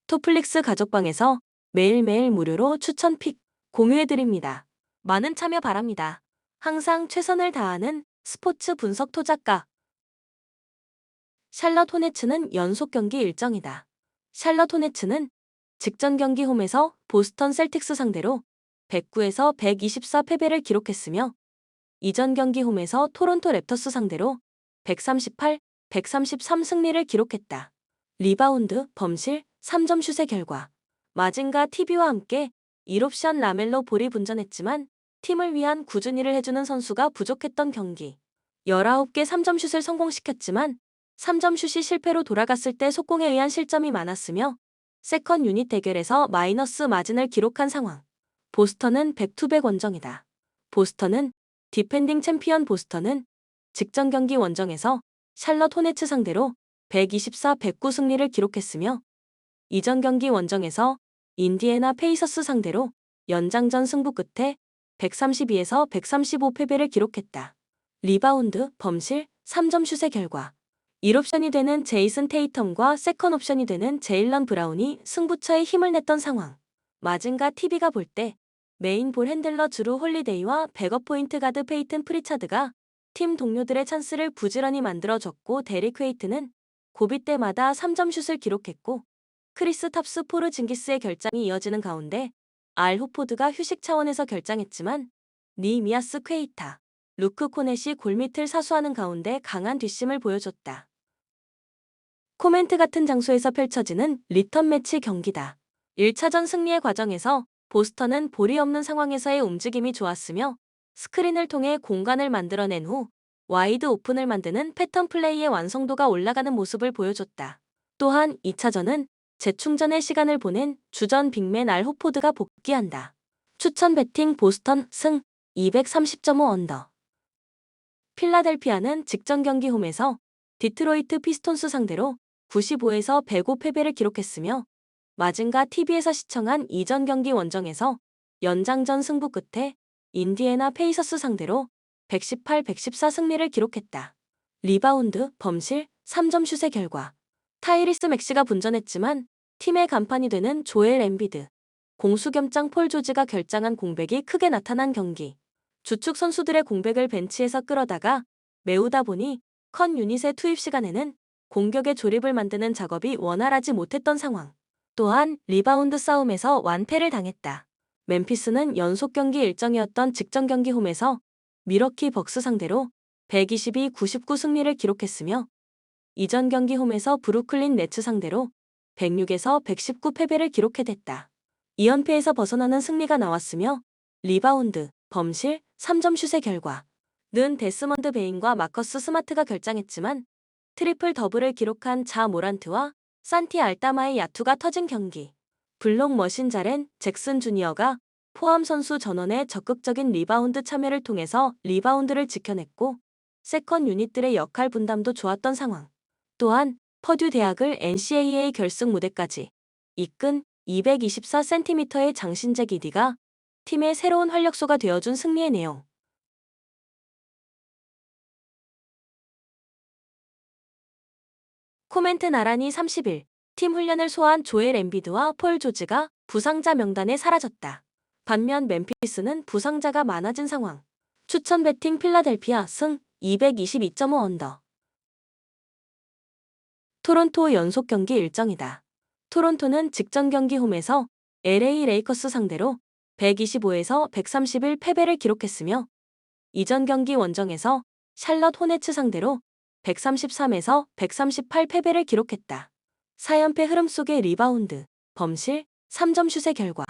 토플릭스 가족방에서 매일매일 무료로 추천 픽 공유해드립니다. 많은 참여 바랍니다. 항상 최선을 다하는 스포츠 분석 토작가. 샬럿 호네츠는 연속 경기 일정이다. 샬럿 호네츠는 직전 경기 홈에서 보스턴 셀틱스 상대로 109에서 124 패배를 기록했으며 이전 경기 홈에서 토론토 랩터스 상대로 138, 133 승리를 기록했다. 리바운드, 범실, 3점 슛의 결과. 마징가 TV와 함께 1옵션 라멜로 볼이 분전했지만 팀을 위한 꾸준히를 해주는 선수가 부족했던 경기. 19개 3점 슛을 성공시켰지만 3점 슛이 실패로 돌아갔을 때 속공에 의한 실점이 많았으며 세컨 유닛 대결에서 마이너스 마진을 기록한 상황. 보스턴은 100투백 원정이다. 보스턴은 디펜딩 챔피언 보스턴은 직전 경기 원정에서 샬럿 호네츠 상대로 124, 109 승리를 기록했으며 이전 경기 원정에서 인디애나 페이서스 상대로 연장전 승부 끝에 132에서 135 패배를 기록했다. 리바운드, 범실, 3점 슛의 결과. 1옵션이 되는 제이슨 테이텀과 세컨 옵션이 되는 제일런 브라운이 승부처에 힘을 냈던 상황. 마징가 TV가 볼 때 메인 볼 핸들러 주루 홀리데이와 백업 포인트 가드 페이튼 프리차드가 팀 동료들의 찬스를 부지런히 만들어줬고 데릭 웨이트는 고비 때마다 3점 슛을 기록했고 크리스 탑스 포르 징기스의 결장이 이어지는 가운데 알 호포드가 휴식 차원에서 결장했지만 니미아스 퀘이타, 루크 코넷이 골밑을 사수하는 가운데 강한 뒷심을 보여줬다. 코멘트 같은 장소에서 펼쳐지는 리턴 매치 경기다. 1차전 승리의 과정에서 보스턴은 볼이 없는 상황에서의 움직임이 좋았으며 스크린을 통해 공간을 만들어낸 후 와이드 오픈을 만드는 패턴 플레이의 완성도가 올라가는 모습을 보여줬다. 또한 2차전은 재충전의 시간을 보낸 주전 빅맨 알 호포드가 복귀한다. 추천 배팅 보스턴 승 230.5 언더. 필라델피아는 직전 경기 홈에서 디트로이트 피스톤스 상대로 95에서 105 패배를 기록했으며 마징가 TV에서 시청한 이전 경기 원정에서 연장전 승부 끝에 인디애나 페이서스 상대로 118, 114 승리를 기록했다. 리바운드, 범실, 3점 슛의 결과. 타이리스 맥시가 분전했지만 팀의 간판이 되는 조엘 엠비드, 공수겸장 폴 조지가 결장한 공백이 크게 나타난 경기. 주축 선수들의 공백을 벤치에서 끌어다가 메우다 보니 컨 유닛의 투입 시간에는 공격의 조립을 만드는 작업이 원활하지 못했던 상황. 또한 리바운드 싸움에서 완패를 당했다. 멤피스는 연속 경기 일정이었던 직전 경기 홈에서 미러키 벅스 상대로 122, 99 승리를 기록했으며 이전 경기 홈에서 브루클린 네츠 상대로 106에서 119 패배를 기록해댔다. 2연패에서 벗어나는 승리가 나왔으며 리바운드, 범실, 3점 슛의 결과. 는 데스먼드 베인과 마커스 스마트가 결장했지만 트리플 더블을 기록한 자 모란트와 산티 알타마의 야투가 터진 경기. 블록 머신 자렌 잭슨 주니어가 포함 선수 전원의 적극적인 리바운드 참여를 통해서 리바운드를 지켜냈고 세컨 유닛들의 역할 분담도 좋았던 상황. 또한 퍼듀 대학을 NCAA 결승 무대까지 이끈 224cm의 장신재 기디가 팀의 새로운 활력소가 되어준 승리의 내용. 코멘트 나란히 30일 팀 훈련을 소화한 조엘 엠비드와 폴 조지가 부상자 명단에 사라졌다. 반면 멤피스는 부상자가 많아진 상황. 추천 배팅 필라델피아 승 222.5 언더. 토론토 연속 경기 일정이다. 토론토는 직전 경기 홈에서 LA 레이커스 상대로 125에서 131 패배를 기록했으며 이전 경기 원정에서 샬럿 호네츠 상대로 133에서 138 패배를 기록했다. 4연패 흐름 속의 리바운드, 범실, 3점 슛의 결과.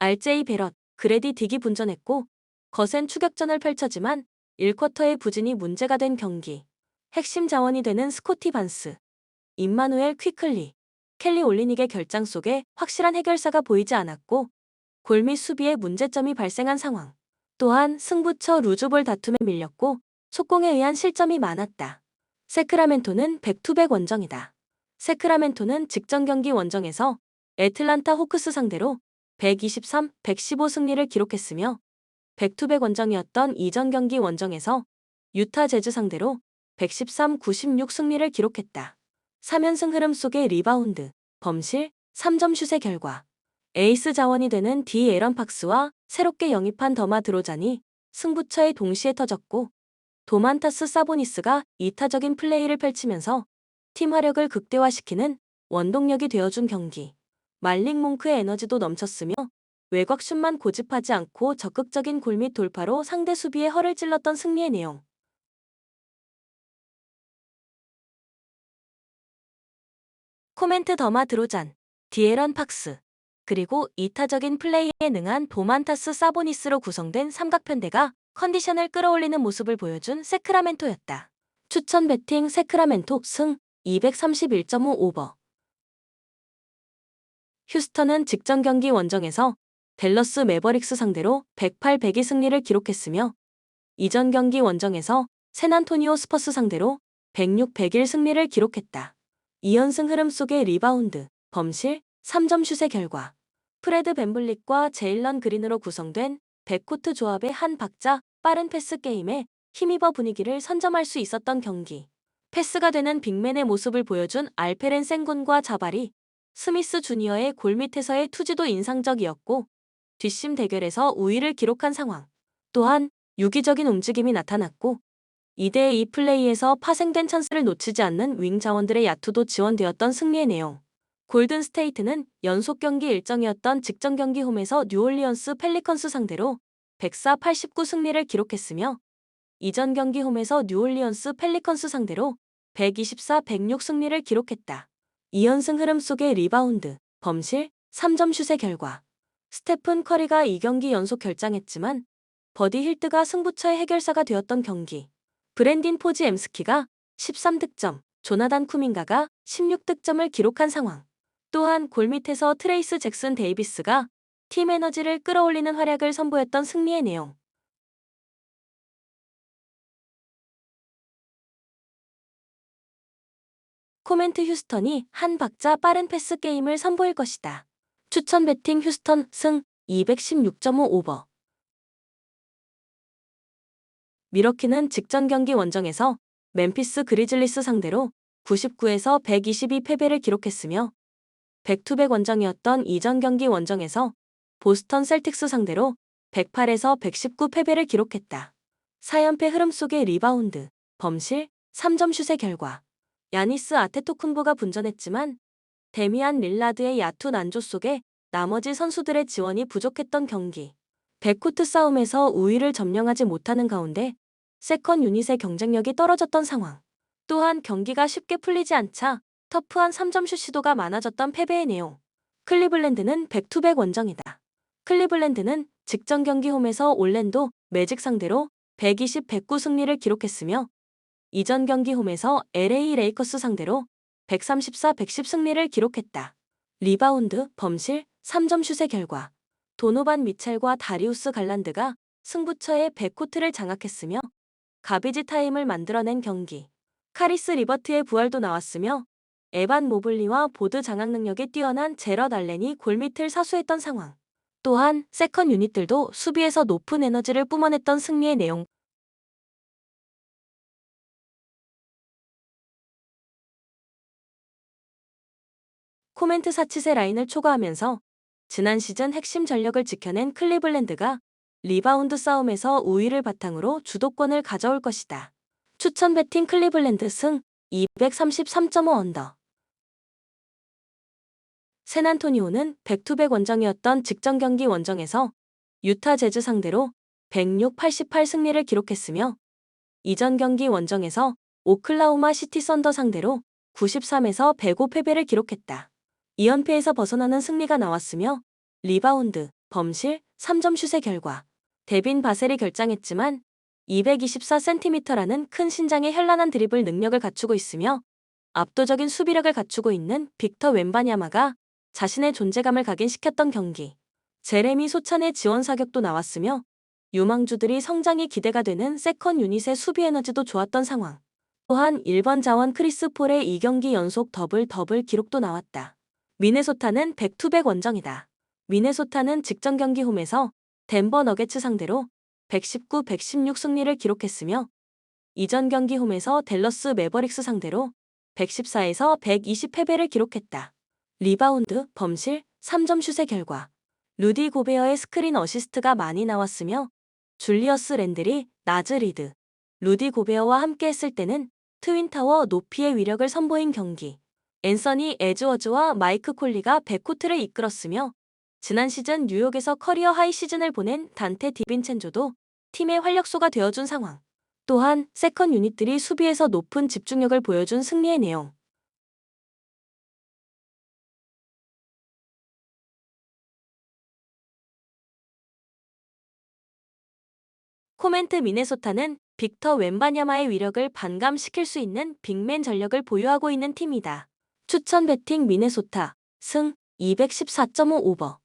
RJ 베럿, 그레디 딕이 분전했고 거센 추격전을 펼쳐지만 1쿼터의 부진이 문제가 된 경기. 핵심 자원이 되는 스코티 반스, 임마누엘 퀴클리, 켈리 올리닉의 결장 속에 확실한 해결사가 보이지 않았고 골밑 수비에 문제점이 발생한 상황. 또한 승부처 루즈볼 다툼에 밀렸고 속공에 의한 실점이 많았다. 세크라멘토는 100투백 원정이다. 세크라멘토는 직전 경기 원정에서 애틀란타 호크스 상대로 123, 115 승리를 기록했으며 100투백 원정이었던 이전 경기 원정에서 유타 재즈 상대로 113, 96 승리를 기록했다. 3연승 흐름 속의 리바운드, 범실, 3점 슛의 결과. 에이스 자원이 되는 디에런 팍스와 새롭게 영입한 더마 드로잔이 승부처에 동시에 터졌고, 도만타스 사보니스가 이타적인 플레이를 펼치면서 팀 화력을 극대화시키는 원동력이 되어준 경기. 말릭 몽크의 에너지도 넘쳤으며 외곽 슛만 고집하지 않고 적극적인 골 및 돌파로 상대 수비에 허를 찔렀던 승리의 내용. 코멘트 더마 드로잔, 디에런 팍스, 그리고 이타적인 플레이에 능한 도만타스 사보니스로 구성된 삼각편대가 컨디션을 끌어올리는 모습을 보여준 세크라멘토였다. 추천 배팅 세크라멘토 승 231.5 오버. 휴스턴은 직전 경기 원정에서 댈러스 매버릭스 상대로 108-102 승리를 기록했으며 이전 경기 원정에서 샌안토니오 스퍼스 상대로 106-101 승리를 기록했다. 2연승 흐름 속의 리바운드, 범실, 3점 슛의 결과. 프레드 밴블릿과 제일런 그린으로 구성된 백코트 조합의 한 박자 빠른 패스 게임에 힘입어 분위기를 선점할 수 있었던 경기. 패스가 되는 빅맨의 모습을 보여준 알페렌 sengun과 자바리 스미스 주니어의 골 밑에서의 투지도 인상적이었고, 뒷심 대결에서 우위를 기록한 상황. 또한 유기적인 움직임이 나타났고 2대2 플레이에서 파생된 찬스를 놓치지 않는 윙 자원들의 야투도 지원되었던 승리의 내용. 골든 스테이트는 연속 경기 일정이었던 직전 경기 홈에서 뉴올리언스 펠리컨스 상대로 104-89 승리를 기록했으며 이전 경기 홈에서 뉴올리언스 펠리컨스 상대로 124-106 승리를 기록했다. 2연승 흐름 속의 리바운드, 범실, 3점 슛의 결과. 스테픈 커리가 2경기 연속 결장했지만 버디 힐트가 승부처의 해결사가 되었던 경기. 브랜딘 포지 엠스키가 13득점, 조나단 쿠민가가 16득점을 기록한 상황. 또한 골 밑에서 트레이스 잭슨 데이비스가 팀 에너지를 끌어올리는 활약을 선보였던 승리의 내용. 코멘트 휴스턴이 한 박자 빠른 패스 게임을 선보일 것이다. 추천 배팅 휴스턴 승 216.5 오버. 미러키는 직전 경기 원정에서 멤피스 그리즐리스 상대로 99에서 122 패배를 기록했으며 백투백 원정이었던 이전 경기 원정에서 보스턴 셀틱스 상대로 108에서 119 패배를 기록했다. 4연패 흐름 속의 리바운드, 범실, 3점 슛의 결과. 야니스 아테토쿤보가 분전했지만 데미안 릴라드의 야투 난조 속에 나머지 선수들의 지원이 부족했던 경기. 백코트 싸움에서 우위를 점령하지 못하는 가운데 세컨 유닛의 경쟁력이 떨어졌던 상황. 또한 경기가 쉽게 풀리지 않자 터프한 3점슛 시도가 많아졌던 패배의 내용. 클리블랜드는 백투백 원정이다. 클리블랜드는 직전 경기 홈에서 올랜도 매직 상대로 120-109 승리를 기록했으며 이전 경기 홈에서 LA 레이커스 상대로 134-110 승리를 기록했다. 리바운드, 범실, 3점 슛의 결과. 도노반 미첼과 다리우스 갈란드가 승부처의 백코트를 장악했으며 가비지 타임을 만들어낸 경기. 카리스 리버트의 부활도 나왔으며 에반 모블리와 보드 장악 능력이 뛰어난 제럿 알렌이 골밑을 사수했던 상황. 또한 세컨 유닛들도 수비에서 높은 에너지를 뿜어냈던 승리의 내용. 코멘트 사치세 라인을 초과하면서 지난 시즌 핵심 전력을 지켜낸 클리블랜드가 리바운드 싸움에서 우위를 바탕으로 주도권을 가져올 것이다. 추천 배팅 클리블랜드 승 233.5 언더. 샌안토니오는 백투백 원정이었던 직전 경기 원정에서 유타 재즈 상대로 106-88 승리를 기록했으며 이전 경기 원정에서 오클라호마 시티 썬더 상대로 93에서 105 패배를 기록했다. 2연패에서 벗어나는 승리가 나왔으며 리바운드, 범실, 3점 슛의 결과. 데빈 바셀이 결장했지만 224cm라는 큰 신장에 현란한 드리블 능력을 갖추고 있으며 압도적인 수비력을 갖추고 있는 빅터 웬바냐마가 자신의 존재감을 각인시켰던 경기. 제레미 소찬의 지원 사격도 나왔으며 유망주들이 성장이 기대가 되는 세컨 유닛의 수비 에너지도 좋았던 상황. 또한 1번 자원 크리스 폴의 2경기 연속 더블 기록도 나왔다. 미네소타는 백투백 원정이다. 미네소타는 직전 경기 홈에서 덴버 너게츠 상대로 119-116 승리를 기록했으며 이전 경기 홈에서 댈러스 매버릭스 상대로 114에서 120 패배를 기록했다. 리바운드, 범실, 3점 슛의 결과. 루디 고베어의 스크린 어시스트가 많이 나왔으며 줄리어스 랜들이 나즈 리드, 루디 고베어와 함께 했을 때는 트윈타워 높이의 위력을 선보인 경기. 앤서니 에즈워즈와 마이크 콜리가 백코트를 이끌었으며 지난 시즌 뉴욕에서 커리어 하이 시즌을 보낸 단테 디빈첸조도 팀의 활력소가 되어준 상황. 또한 세컨 유닛들이 수비에서 높은 집중력을 보여준 승리의 내용. 코멘트 미네소타는 빅터 웬바냐마의 위력을 반감시킬 수 있는 빅맨 전력을 보유하고 있는 팀이다. 추천 배팅 미네소타, 승 214.5 오버.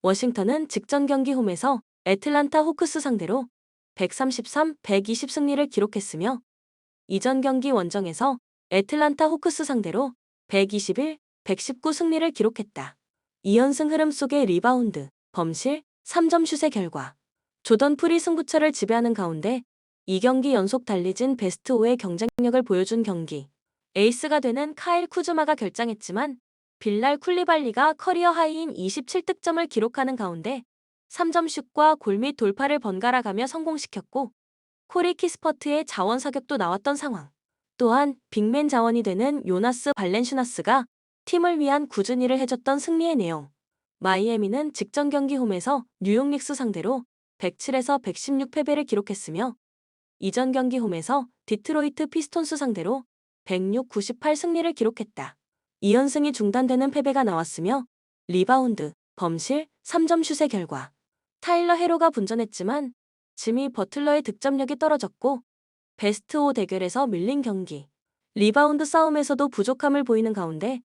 워싱턴은 직전 경기 홈에서 애틀란타 호크스 상대로 133, 120 승리를 기록했으며 이전 경기 원정에서 애틀란타 호크스 상대로 121, 119 승리를 기록했다. 2연승 흐름 속의 리바운드, 범실, 3점 슛의 결과. 조던 풀이 승부처를 지배하는 가운데 2경기 연속 달리진 베스트 5의 경쟁력을 보여준 경기. 에이스가 되는 카일 쿠즈마가 결장했지만 빌랄 쿨리발리가 커리어 하이인 27득점을 기록하는 가운데 3점 슛과 골 및 돌파를 번갈아 가며 성공시켰고 코리 키스퍼트의 자원 사격도 나왔던 상황. 또한 빅맨 자원이 되는 요나스 발렌슈나스가 팀을 위한 꾸준히 일을 해줬던 승리의 내용. 마이애미는 직전 경기 홈에서 뉴욕 닉스 상대로 107에서 116 패배를 기록했으며 이전 경기 홈에서 디트로이트 피스톤스 상대로 106, 98 승리를 기록했다. 2연승이 중단되는 패배가 나왔으며 리바운드, 범실, 3점 슛의 결과. 타일러 헤로가 분전했지만 지미 버틀러의 득점력이 떨어졌고 베스트 5 대결에서 밀린 경기. 리바운드 싸움에서도 부족함을 보이는 가운데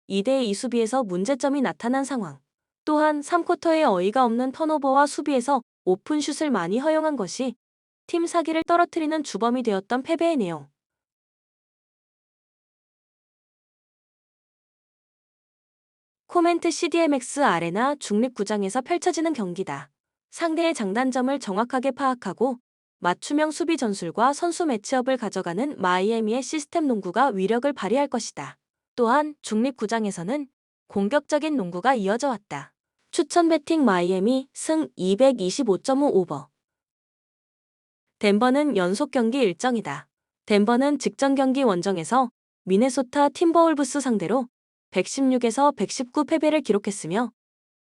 2대2 수비에서 문제점이 나타난 상황. 또한 3쿼터에 어이가 없는 턴오버와 수비에서 오픈슛을 많이 허용한 것이 팀 사기를 떨어뜨리는 주범이 되었던 패배의 내용. 코멘트 CDMX 아레나 중립구장에서 펼쳐지는 경기다. 상대의 장단점을 정확하게 파악하고 맞춤형 수비 전술과 선수 매치업을 가져가는 마이애미의 시스템 농구가 위력을 발휘할 것이다. 또한 중립구장에서는 공격적인 농구가 이어져 왔다. 추천 배팅 마이애미 승 225.5 오버. 덴버는 연속 경기 일정이다. 덴버는 직전 경기 원정에서 미네소타 팀버울브스 상대로 116에서 119 패배를 기록했으며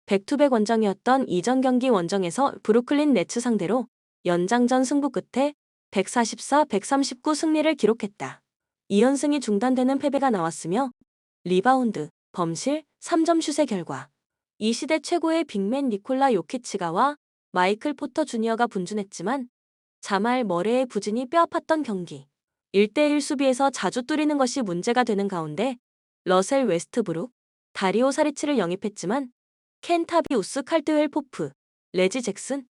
백투백 원정이었던 이전 경기 원정에서 브루클린 네츠 상대로 연장전 승부 끝에 144, 139 승리를 기록했다. 2연승이 중단되는 패배가 나왔으며 리바운드, 범실, 3점 슛의 결과. 이 시대 최고의 빅맨 니콜라 요키치가와 마이클 포터 주니어가 분준했지만 자말 머레의 부진이 뼈아팠던 경기. 1대1 수비에서 자주 뚫리는 것이 문제가 되는 가운데 러셀 웨스트브룩, 다리오 사리치를 영입했지만 켄 타비우스 칼드웰 포프, 레지 잭슨,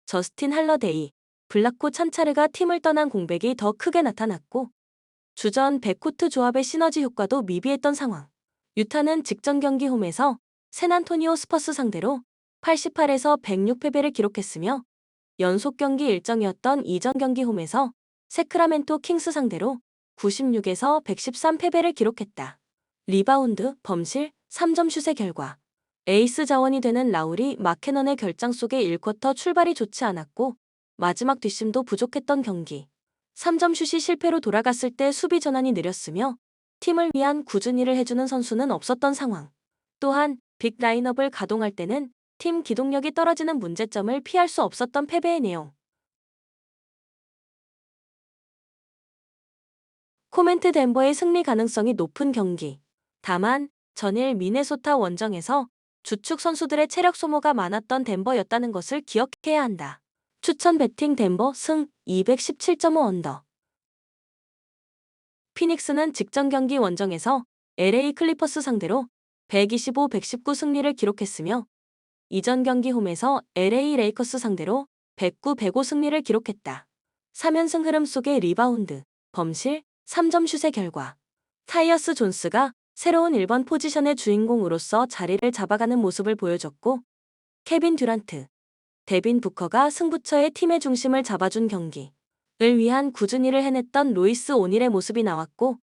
저스틴 할러데이, 블라코 찬차르가 팀을 떠난 공백이 더 크게 나타났고 주전 백코트 조합의 시너지 효과도 미비했던 상황. 유타는 직전 경기 홈에서 샌안토니오 스퍼스 상대로 88에서 106 패배를 기록했으며 연속 경기 일정이었던 이전 경기 홈에서 세크라멘토 킹스 상대로 96에서 113 패배를 기록했다. 리바운드, 범실, 3점 슛의 결과. 에이스 자원이 되는 라울이 마케넌의 결장 속에 1쿼터 출발이 좋지 않았고 마지막 뒷심도 부족했던 경기. 3점 슛이 실패로 돌아갔을 때 수비 전환이 느렸으며 팀을 위한 꾸준히 일을 해주는 선수는 없었던 상황. 또한 빅 라인업을 가동할 때는 팀 기동력이 떨어지는 문제점을 피할 수 없었던 패배의 내용. 코멘트 덴버의 승리 가능성이 높은 경기. 다만 전일 미네소타 원정에서 주축 선수들의 체력 소모가 많았던 덴버였다는 것을 기억해야 한다. 추천 배팅 덴버 승 217.5 언더. 피닉스는 직전 경기 원정에서 LA 클리퍼스 상대로 125, 119 승리를 기록했으며 이전 경기 홈에서 LA 레이커스 상대로 109, 105 승리를 기록했다. 3연승 흐름 속의 리바운드, 범실, 3점 슛의 결과. 타이어스 존스가 새로운 1번 포지션의 주인공으로서 자리를 잡아가는 모습을 보여줬고 케빈 듀란트, 데빈 부커가 승부처의 팀의 중심을 잡아준 경기를 위한 꾸준히 일을 해냈던 로이스 오닐의 모습이 나왔고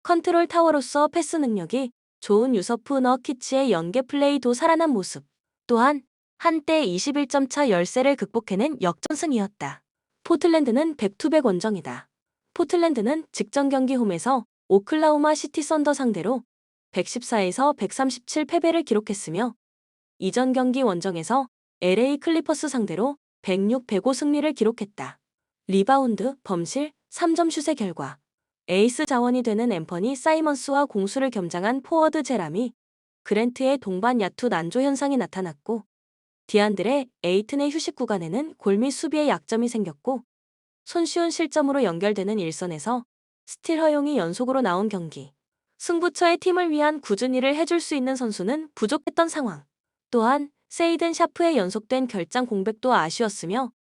컨트롤 타워로서 패스 능력이 좋은 유서프 너키치의 연계 플레이도 살아난 모습. 또한 한때 21점 차 열세를 극복해낸 역전승이었다. 포틀랜드는 백투백 원정이다. 포틀랜드는 직전 경기 홈에서 오클라호마 시티 썬더 상대로 114에서 137 패배를 기록했으며 이전 경기 원정에서 LA 클리퍼스 상대로 106, 105 승리를 기록했다. 리바운드, 범실, 3점 슛의 결과 에이스 자원이 되는 앰퍼니 사이먼스와 공수를 겸장한 포워드 제라미 그랜트의 동반 야투 난조 현상이 나타났고 디안드레 에이튼의 휴식 구간에는 골 및 수비에 약점이 생겼고 손쉬운 실점으로 연결되는 일선에서 스틸 허용이 연속으로 나온 경기. 승부처의 팀을 위한 꾸준히 일을 해줄 수 있는 선수는 부족했던 상황. 또한 세이든 샤프의 연속된 결장 공백도 아쉬웠으며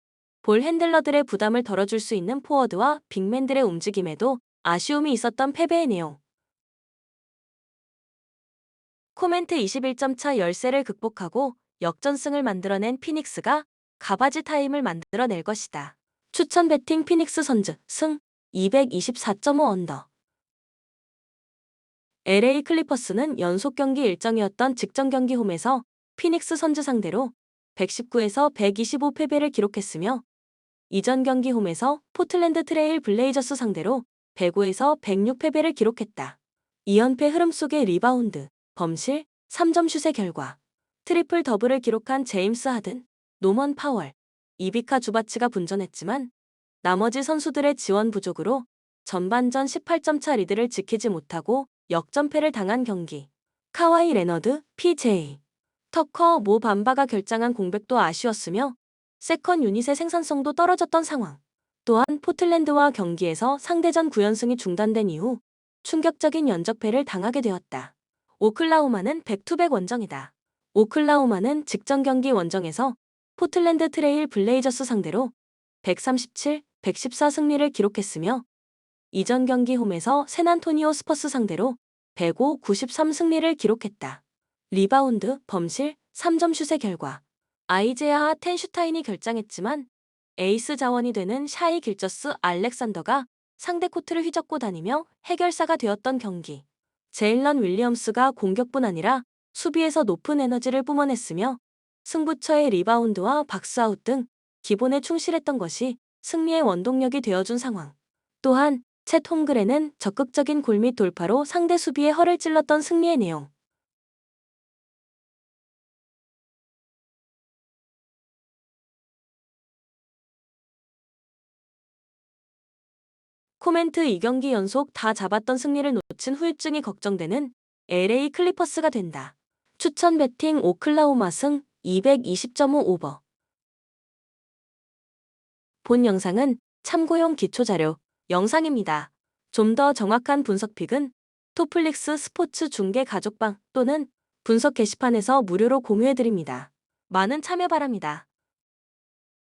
볼 핸들러들의 부담을 덜어줄 수 있는 포워드와 빅맨들의 움직임에도 아쉬움이 있었던 패배의 내용. 코멘트 21점 차 열세를 극복하고 역전승을 만들어낸 피닉스가 가바지 타임을 만들어낼 것이다. 추천 배팅 피닉스 선즈 승 224.5 언더. LA 클리퍼스는 연속 경기 일정이었던 직전 경기 홈에서 피닉스 선즈 상대로 119에서 125 패배를 기록했으며 이전 경기 홈에서 포틀랜드 트레일 블레이저스 상대로 105에서 106 패배를 기록했다. 2연패 흐름 속의 리바운드, 범실, 3점 슛의 결과 트리플 더블을 기록한 제임스 하든, 노먼 파월, 이비카 주바츠가 분전했지만 나머지 선수들의 지원 부족으로 전반전 18점 차 리드를 지키지 못하고 역전패를 당한 경기. 카와이 레너드, PJ, 터커, 모 밤바가 결장한 공백도 아쉬웠으며 세컨 유닛의 생산성도 떨어졌던 상황. 또한 포틀랜드와 경기에서 상대전 9연승이 중단된 이후 충격적인 연적패를 당하게 되었다. 오클라호마는 백투백 원정이다. 오클라호마는 직전 경기 원정에서 포틀랜드 트레일 블레이저스 상대로 137, 114 승리를 기록했으며 이전 경기 홈에서 샌안토니오 스퍼스 상대로 105, 93 승리를 기록했다. 리바운드, 범실, 3점 슛의 결과 아이제아 텐슈타인이 결장했지만 에이스 자원이 되는 샤이 길저스 알렉산더가 상대 코트를 휘젓고 다니며 해결사가 되었던 경기. 제일런 윌리엄스가 공격뿐 아니라 수비에서 높은 에너지를 뿜어냈으며 승부처의 리바운드와 박스아웃 등 기본에 충실했던 것이 승리의 원동력이 되어준 상황. 또한 챗 홈그레는 적극적인 골 및 돌파로 상대 수비에 허를 찔렀던 승리의 내용. 코멘트 2경기 연속 다 잡았던 승리를 놓친 후유증이 걱정되는 LA 클리퍼스가 된다. 추천 배팅 오클라호마 승 220.5 오버. 본 영상은 참고용 기초자료 영상입니다. 좀 더 정확한 분석 픽은 토플릭스 스포츠 중계 가족방 또는 분석 게시판에서 무료로 공유해드립니다. 많은 참여 바랍니다.